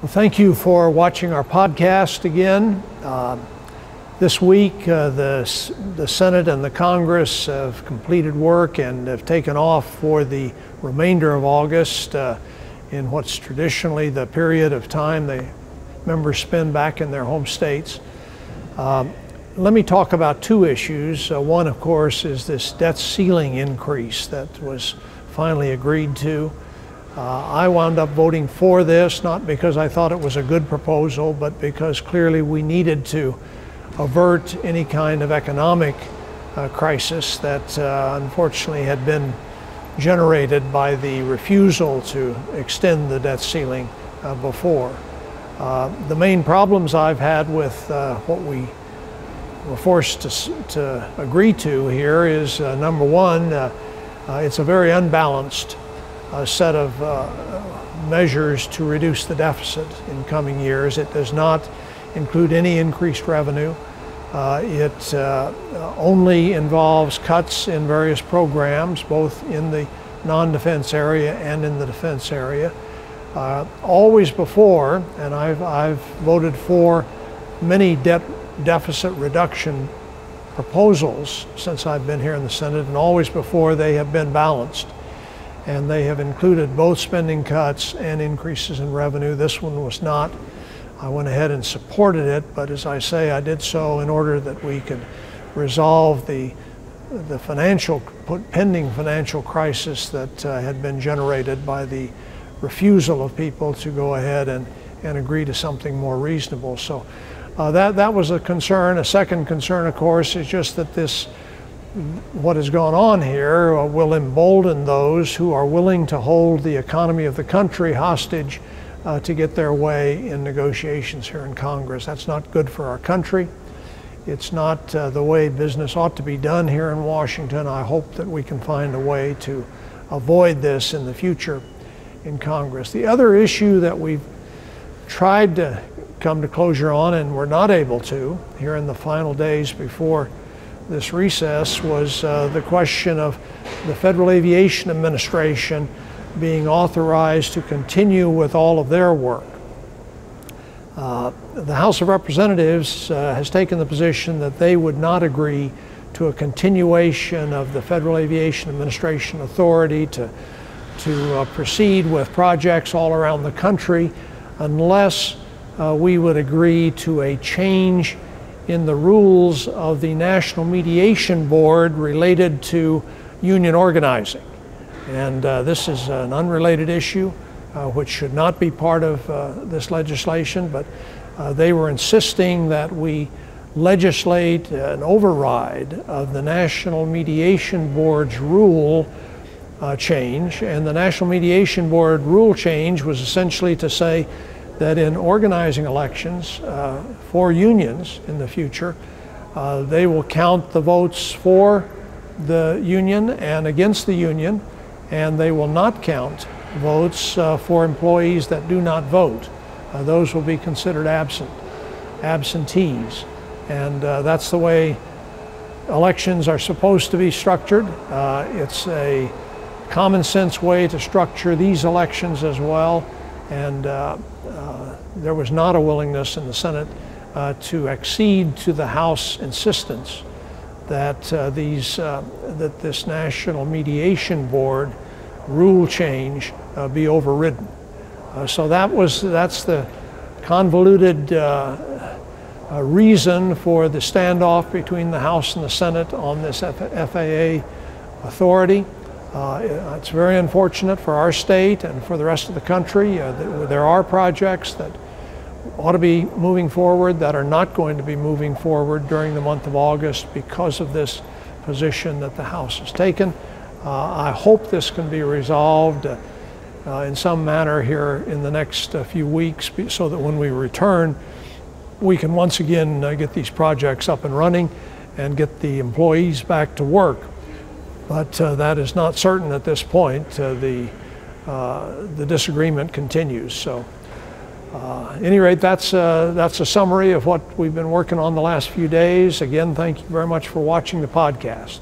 Well, thank you for watching our podcast again. This week, the Senate and the Congress have completed work and have taken off for the remainder of August in what's traditionally the period of time the members spend back in their home states. Let me talk about two issues. One, of course, is this debt ceiling increase that was finally agreed to. I wound up voting for this, not because I thought it was a good proposal, but because clearly we needed to avert any kind of economic crisis that unfortunately had been generated by the refusal to extend the debt ceiling before. The main problems I've had with what we were forced to agree to here is number one, it's a very unbalanced set of measures to reduce the deficit in coming years. It does not include any increased revenue. It only involves cuts in various programs, both in the non-defense area and in the defense area. Always before, and I've voted for many deficit reduction proposals since I've been here in the Senate, and always before they have been balanced. And they have included both spending cuts and increases in revenue. This one was not. I went ahead and supported it, but as I say, I did so in order that we could resolve the pending financial crisis that had been generated by the refusal of people to go ahead and agree to something more reasonable. So that was a concern. A second concern, of course, is just that what has gone on here will embolden those who are willing to hold the economy of the country hostage to get their way in negotiations here in Congress. That's not good for our country. It's not the way business ought to be done here in Washington. I hope that we can find a way to avoid this in the future in Congress. The other issue that we've tried to come to closure on and were not able to here in the final days before this recess was the question of the Federal Aviation Administration being authorized to continue with all of their work. The House of Representatives has taken the position that they would not agree to a continuation of the Federal Aviation Administration authority to proceed with projects all around the country unless we would agree to a change in the rules of the National Mediation Board related to union organizing. And this is an unrelated issue which should not be part of this legislation, but they were insisting that we legislate an override of the National Mediation Board's rule change. And the National Mediation Board rule change was essentially to say that in organizing elections for unions in the future, they will count the votes for the union and against the union, and they will not count votes for employees that do not vote. Those will be considered absentees. And that's the way elections are supposed to be structured. It's a common sense way to structure these elections as well. And there was not a willingness in the Senate to accede to the House insistence that this National Mediation Board rule change be overridden. So that's the convoluted reason for the standoff between the House and the Senate on this FAA authority. It's very unfortunate for our state and for the rest of the country. There are projects that ought to be moving forward that are not going to be moving forward during the month of August because of this position that the House has taken. I hope this can be resolved in some manner here in the next few weeks so that when we return, we can once again get these projects up and running and get the employees back to work. But that is not certain at this point. The disagreement continues. So, at any rate, that's a summary of what we've been working on the last few days. Again, thank you very much for watching the podcast.